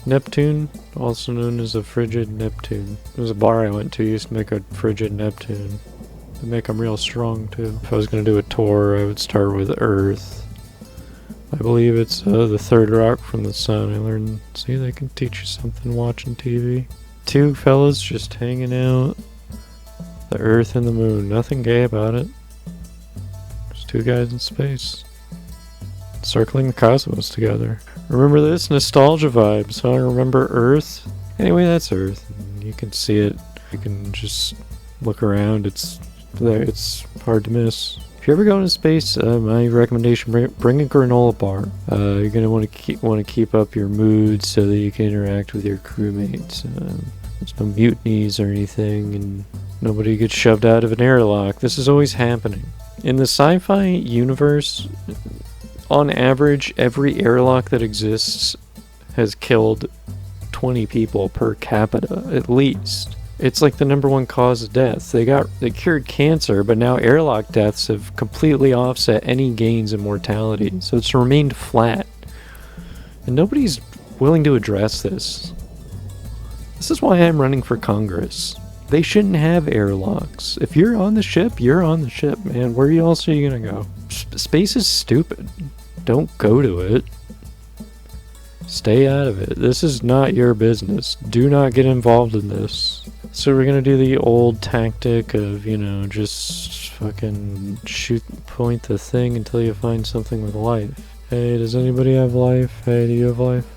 Neptune, also known as a frigid Neptune. There was a bar I went to used to make a frigid Neptune. They make them real strong too. If I was going to do a tour, I would start with Earth. I believe it's the third rock from the sun. I learned, see, they can teach you something watching TV. Two fellas just hanging out. The Earth and the Moon. Nothing gay about it. Just two guys in space. Circling the cosmos together. Remember this? Nostalgia vibes, huh? Remember Earth? Anyway, that's Earth. You can see it. You can just look around. It's there. It's hard to miss. If you ever go into space, my recommendation: bring a granola bar. You're gonna want to keep up your mood so that you can interact with your crewmates. There's no mutinies or anything, and nobody gets shoved out of an airlock. This is always happening in the sci-fi universe. On average, every airlock that exists has killed 20 people per capita, at least. It's like the #1 cause of death. They cured cancer, but now airlock deaths have completely offset any gains in mortality. So it's remained flat. And nobody's willing to address this. This is why I'm running for Congress. They shouldn't have airlocks. If you're on the ship, you're on the ship, man. Where else are you gonna go? Space is stupid. Don't go to it. Stay out of it. This is not your business. Do not get involved in this. So we're gonna do the old tactic of, just fucking point the thing until you find something with life. Hey, does anybody have life? Hey, do you have life?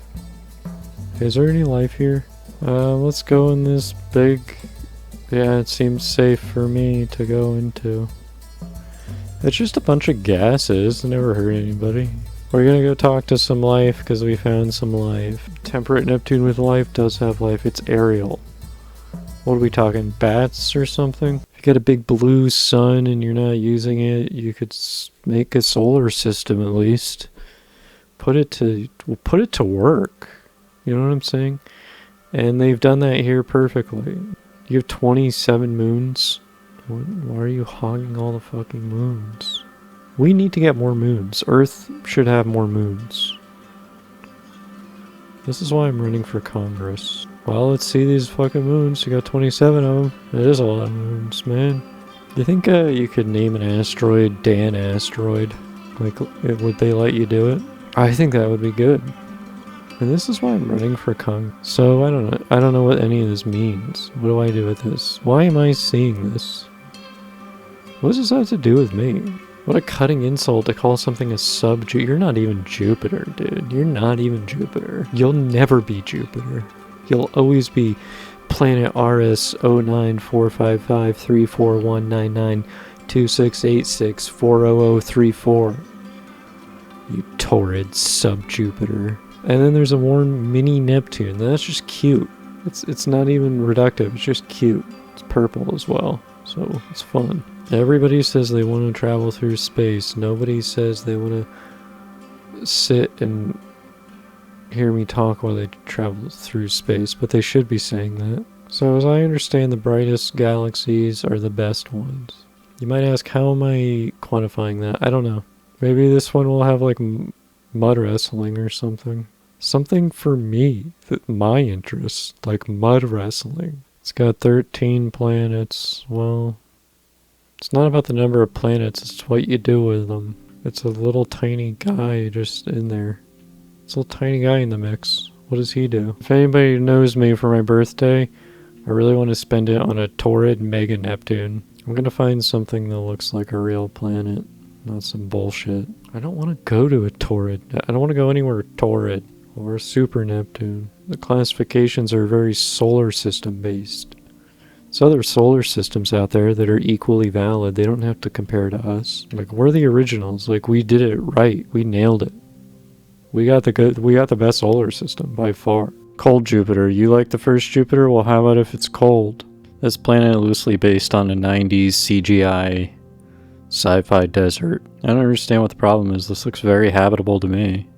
Hey, is there any life here? Let's go in this big... Yeah, it seems safe for me to go into. It's just a bunch of gases. Never hurt anybody. We're gonna go talk to some life because we found some life. Temperate Neptune with life does have life. It's aerial. What are we talking? Bats or something? If you got a big blue sun and you're not using it, you could make a solar system at least. Put it to work. You know what I'm saying? And they've done that here perfectly. You have 27 moons. Why are you hogging all the fucking moons? We need to get more moons. Earth should have more moons. This is why I'm running for Congress. Well, let's see these fucking moons. You got 27 of them. It is a lot of moons, man. You think you could name an asteroid Dan Asteroid? Like, would they let you do it? I think that would be good. And this is why I'm running for Congress. So, I don't know what any of this means. What do I do with this? Why am I seeing this? What does this have to do with me? What a cutting insult to call something a You're not even Jupiter, dude. You're not even Jupiter. You'll never be Jupiter. You'll always be planet RS 0945534199268640034. You torrid sub-Jupiter. And then there's a warm mini Neptune. That's just cute. It's not even reductive. It's just cute. It's purple as well. So it's fun. Everybody says they want to travel through space. Nobody says they want to sit and hear me talk while they travel through space. But they should be saying that. So as I understand, the brightest galaxies are the best ones. You might ask, how am I quantifying that? I don't know. Maybe this one will have like mud wrestling or something. Something for me, my interest, like mud wrestling. It's got 13 planets. Well, it's not about the number of planets, it's what you do with them. It's a little tiny guy just in there. It's a little tiny guy in the mix. What does he do? If anybody knows me for my birthday, I really want to spend it on a torrid mega Neptune. I'm gonna find something that looks like a real planet, not some bullshit. I don't want to go to a torrid. I don't want to go anywhere torrid or super Neptune. The classifications are very solar system based. There's other solar systems out there that are equally valid. They don't have to compare to us. Like, we're the originals. Like, we did it right. We nailed it. We got the best solar system by far. Cold Jupiter. You like the first Jupiter? Well, how about if it's cold? This planet loosely based on a 90s CGI sci-fi desert. I don't understand what the problem is. This looks very habitable to me.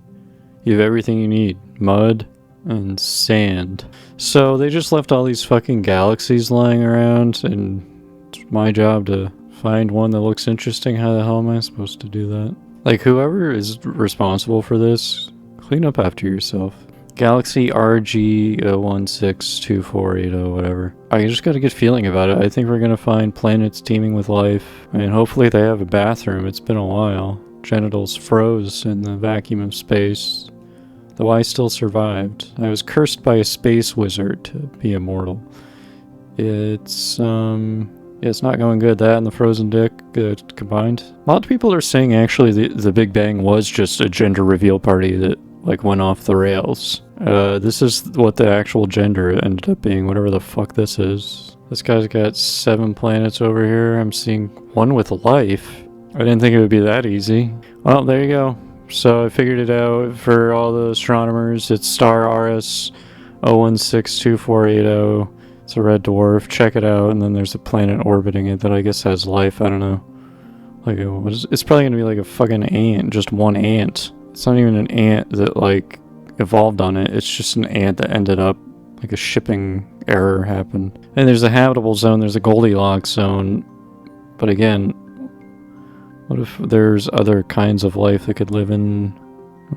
You have everything you need. Mud and sand. So they just left all these fucking galaxies lying around, and it's my job to find one that looks interesting. How the hell am I supposed to do that? Like, whoever is responsible for this, clean up after yourself. Galaxy RG162480, whatever. I just got a good feeling about it. I think we're gonna find planets teeming with life. I mean, hopefully they have a bathroom. It's been a while. Genitals froze in the vacuum of space. Though I still survived. I was cursed by a space wizard to be immortal. It's not going good. That and the frozen dick combined. A lot of people are saying actually the Big Bang was just a gender reveal party that like went off the rails. This is what the actual gender ended up being, whatever the fuck this is. This guy's got 7 planets over here. I'm seeing one with life. I didn't think it would be that easy. Well, there you go. So I figured it out for all the astronomers. It's star RS 0162480. It's a red dwarf. Check it out. And then there's a planet orbiting it that I guess has life. I don't know. Like, it's probably gonna be like a fucking ant. Just one ant. It's not even an ant that like evolved on it. It's just an ant that ended up like a shipping error happened. And there's a habitable zone. There's a Goldilocks zone. But again, what if there's other kinds of life that could live in...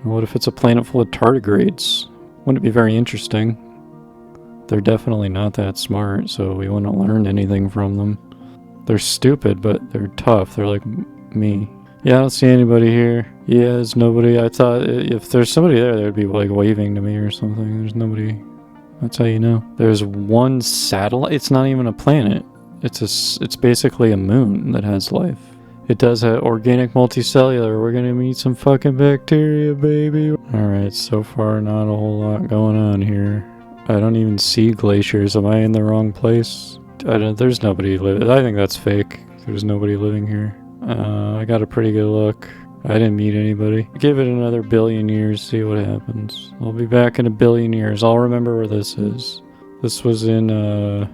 What if it's a planet full of tardigrades? Wouldn't it be very interesting? They're definitely not that smart, so we wouldn't learn anything from them. They're stupid, but they're tough. They're like me. Yeah, I don't see anybody here. Yeah, there's nobody. I thought if there's somebody there, they'd be like waving to me or something. There's nobody. That's how you know. There's one satellite. It's not even a planet. It's basically a moon that has life. It does have organic multicellular. We're gonna meet some fucking bacteria, baby. Alright, so far not a whole lot going on here. I don't even see glaciers. Am I in the wrong place? There's nobody living. I think that's fake. There's nobody living here. I got a pretty good look. I didn't meet anybody. Give it another billion years, see what happens. I'll be back in a billion years. I'll remember where this is. This was in the...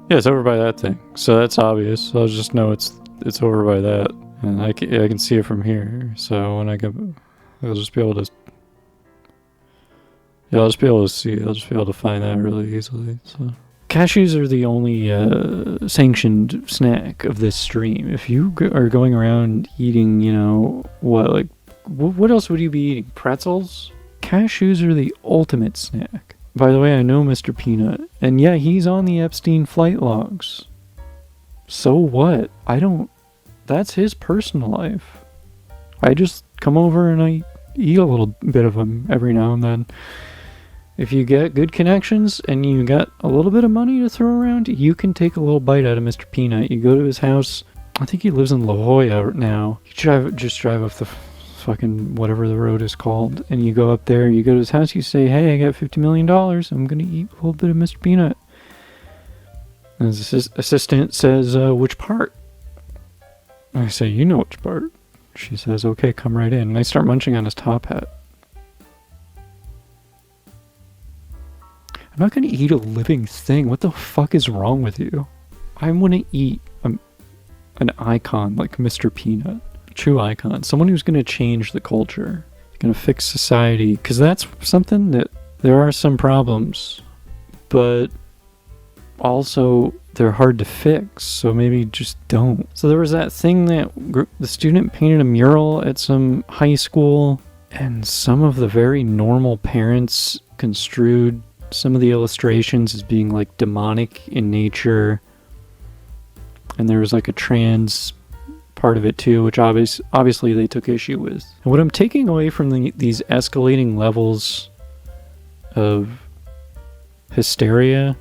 Yeah, it's over by that thing. So that's obvious. I'll just know it's over by that. And I can see it from here. So when I go... I'll just be able to... Yeah, I'll just be able to see. I'll just be able to find that really easily. So cashews are the only sanctioned snack of this stream. If you are going around eating, you know, what else would you be eating? Pretzels? Cashews are the ultimate snack. By the way, I know Mr. Peanut, and yeah, he's on the Epstein flight logs. So what? That's his personal life. I just come over and I eat a little bit of them every now and then. If you get good connections and you got a little bit of money to throw around, you can take a little bite out of Mr. Peanut. You go to his house. I think he lives in La Jolla now. You just drive up the fucking whatever the road is called, and you go up there, you go to his house, you say, hey, I got $50 million. I'm going to eat a little bit of Mr. Peanut. And his assistant says, which part? I say, you know which part. She says, okay, come right in. And I start munching on his top hat. I'm not going to eat a living thing. What the fuck is wrong with you? I want to eat an icon like Mr. Peanut. True icon. Someone who's going to change the culture. Going to fix society. Because that's something that... There are some problems. But also they're hard to fix. So maybe just don't. So there was that thing that the student painted a mural at some high school. And some of the very normal parents construed some of the illustrations as being like demonic in nature, and there was like a trans part of it too, which obviously they took issue with. And what I'm taking away from these escalating levels of hysteria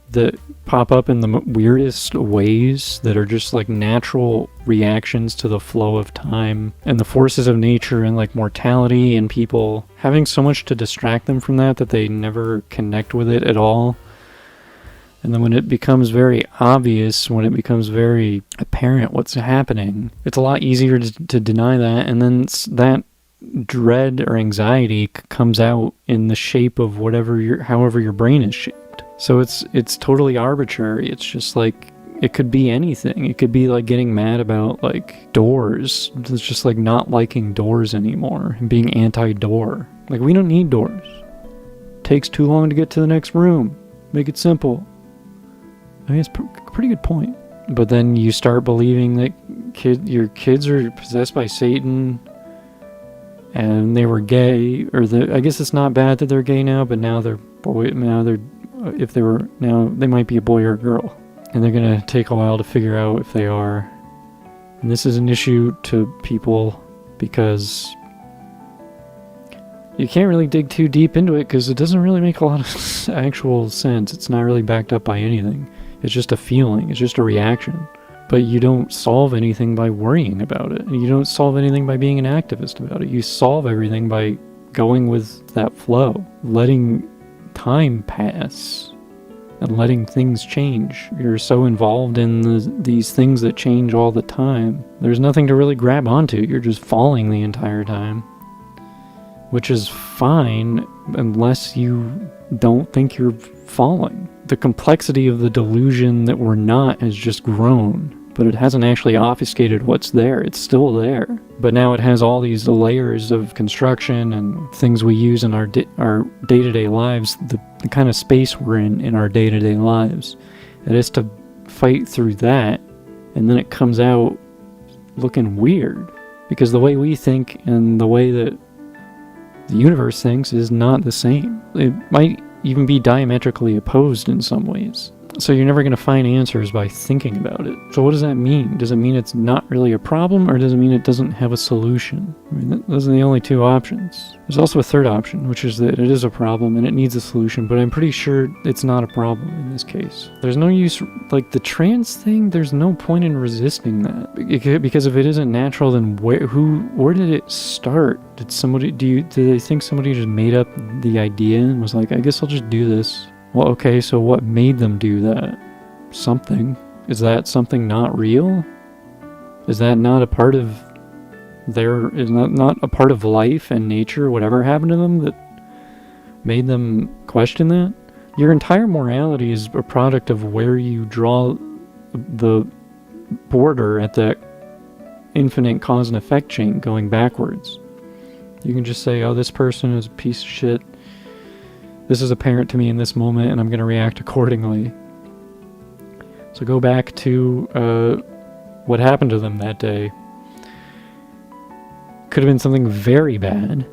that pop up in the weirdest ways that are just like natural reactions to the flow of time and the forces of nature and like mortality and people having so much to distract them from that they never connect with it at all. And then when it becomes very obvious, when it becomes very apparent what's happening, it's a lot easier to deny that, and then that dread or anxiety comes out in the shape of however your brain is shaped. So it's totally arbitrary. It's just like, it could be anything. It could be like getting mad about like doors. It's just like not liking doors anymore and being anti-door. Like, we don't need doors. It takes too long to get to the next room. Make it simple. I mean, it's a pretty good point. But then you start believing that your kids are possessed by Satan. and they were gay, or I guess it's not bad that they're gay now, but now they're if they were, now they might be a boy or a girl, and they're gonna take a while to figure out if they are. And this is an issue to people because you can't really dig too deep into it because it doesn't really make a lot of actual sense. It's not really backed up by anything. It's just a feeling. It's just a reaction. But you don't solve anything by worrying about it. You don't solve anything by being an activist about it. You solve everything by going with that flow, letting time pass and letting things change. You're so involved in these things that change all the time. There's nothing to really grab onto. You're just falling the entire time, which is fine unless you don't think you're falling. The complexity of the delusion that we're not has just grown, but it hasn't actually obfuscated what's there. It's still there. But now it has all these layers of construction and things we use in our day-to-day lives, the kind of space we're in our day-to-day lives. It has to fight through that, and then it comes out looking weird, because the way we think and the way that the universe thinks is not the same. It might even be diametrically opposed in some ways. So you're never going to find answers by thinking about it. So what does that mean? Does it mean it's not really a problem, or does it mean it doesn't have a solution? I mean, those are the only two options. There's also a third option, which is that it is a problem and it needs a solution, but I'm pretty sure it's not a problem in this case. There's no use, like the trans thing, there's no point in resisting that. Because if it isn't natural, then where did it start? Did they think somebody just made up the idea and was like, I guess I'll just do this? Well, okay, so what made them do that? Something. Is that something not real? Is that not a part of not a part of life and nature, whatever happened to them, that made them question that? Your entire morality is a product of where you draw the border at that infinite cause and effect chain going backwards. You can just say, oh, this person is a piece of shit. This is apparent to me in this moment, and I'm going to react accordingly. So go back to what happened to them that day. Could have been something very bad.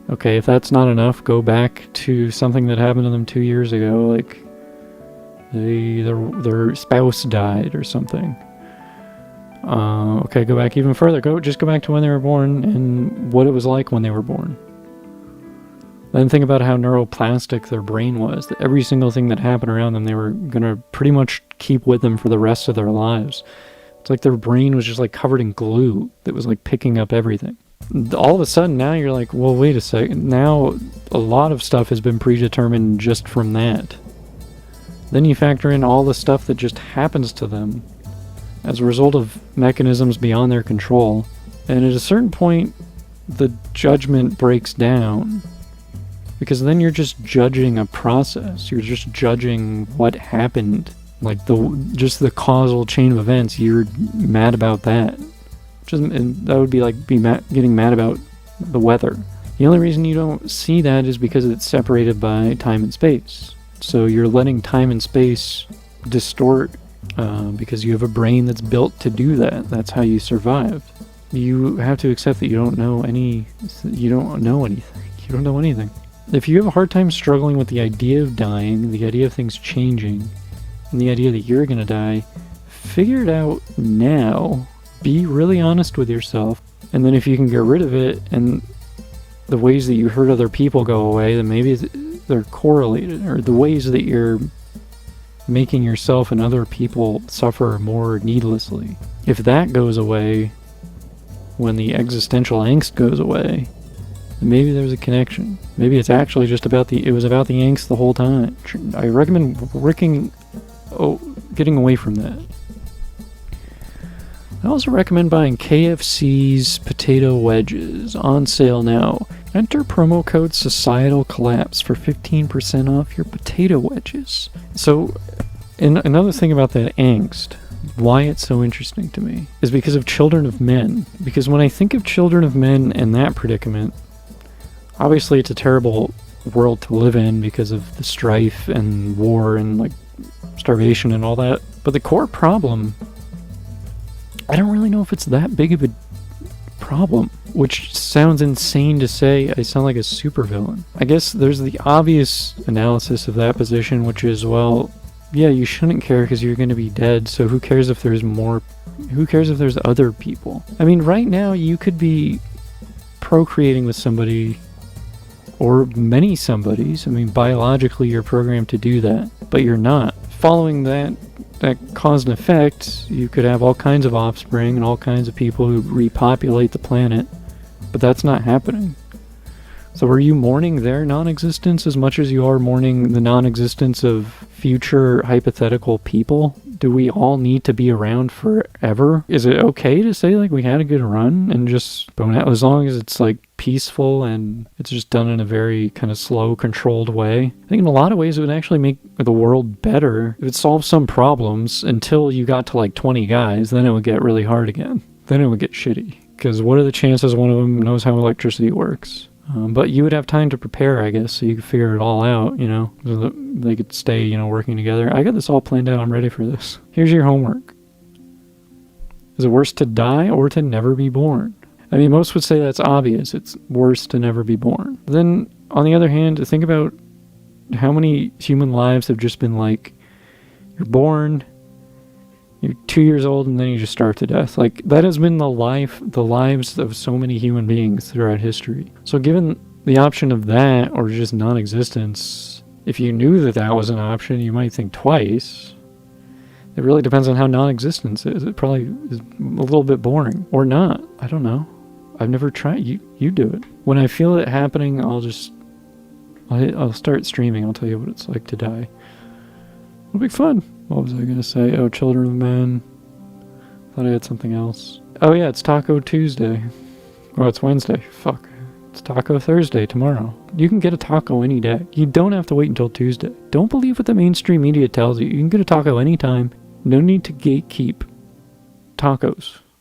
Okay, if that's not enough, go back to something that happened to them 2 years ago, like their spouse died or something. Okay, go back even further. Just go back to when they were born and what it was like when they were born. Then think about how neuroplastic their brain was. That every single thing that happened around them, they were going to pretty much keep with them for the rest of their lives. It's like their brain was just like covered in glue that was like picking up everything. All of a sudden now you're like, well, wait a second. Now a lot of stuff has been predetermined just from that. Then you factor in all the stuff that just happens to them as a result of mechanisms beyond their control. And at a certain point, the judgment breaks down. Because then you're just judging a process. You're just judging what happened. Like just the causal chain of events. You're mad about that. And that would be like getting mad about the weather. The only reason you don't see that is because it's separated by time and space. So you're letting time and space distort because you have a brain that's built to do that. That's how you survived. You have to accept that you don't know anything. You don't know anything. If you have a hard time struggling with the idea of dying, the idea of things changing, and the idea that you're gonna die, figure it out now. Be really honest with yourself. And then if you can get rid of it and the ways that you hurt other people go away, then maybe they're correlated. Or the ways that you're making yourself and other people suffer more needlessly. If that goes away, when the existential angst goes away, maybe there's a connection. Maybe it's actually just it was about the angst the whole time. I recommend getting away from that. I also recommend buying KFC's potato wedges on sale now. Enter promo code Societal Collapse for 15% off your potato wedges. So, another thing about that angst, why it's so interesting to me, is because of Children of Men. Because when I think of Children of Men and that predicament, obviously it's a terrible world to live in because of the strife and war and like starvation and all that. But the core problem, I don't really know if it's that big of a problem. which sounds insane to say. I sound like a supervillain. I guess there's the obvious analysis of that position, which is, well, yeah, you shouldn't care because you're going to be dead, so who cares if there's more? Who cares if there's other people? I mean, right now, you could be procreating with somebody, or many somebodies. I mean, biologically, you're programmed to do that, but you're not. Following that cause and effect, you could have all kinds of offspring and all kinds of people who repopulate the planet, but that's not happening. So are you mourning their non-existence as much as you are mourning the non-existence of future hypothetical people? Do we all need to be around forever? Is it okay to say, like, we had a good run and just bone out, as long as it's, like, peaceful and it's just done in a very kind of slow, controlled way? I think in a lot of ways it would actually make the world better if it solved some problems until you got to, like, 20 guys. Then it would get really hard again. Then it would get shitty. Because what are the chances one of them knows how electricity works? But you would have time to prepare, I guess, so you could figure it all out, you know, so that they could stay, you know, working together. I got this all planned out. I'm ready for this. Here's your homework. Is it worse to die or to never be born? I mean, most would say that's obvious. It's worse to never be born. Then, on the other hand, think about how many human lives have just been like, you're born, you're 2 years old, and then you just starve to death. Like, that has been the lives of so many human beings throughout history. So given the option of that, or just non-existence, if you knew that that was an option, you might think twice. It really depends on how non-existence is. It probably is a little bit boring. Or not. I don't know. I've never tried. You do it. When I feel it happening, I'll start streaming. I'll tell you what it's like to die. It'll be fun. What was I going to say? Oh, Children of Men. Thought I had something else. Oh yeah, it's Taco Tuesday. Oh, it's Wednesday. Fuck. It's Taco Thursday tomorrow. You can get a taco any day. You don't have to wait until Tuesday. Don't believe what the mainstream media tells you. You can get a taco anytime. No need to gatekeep tacos.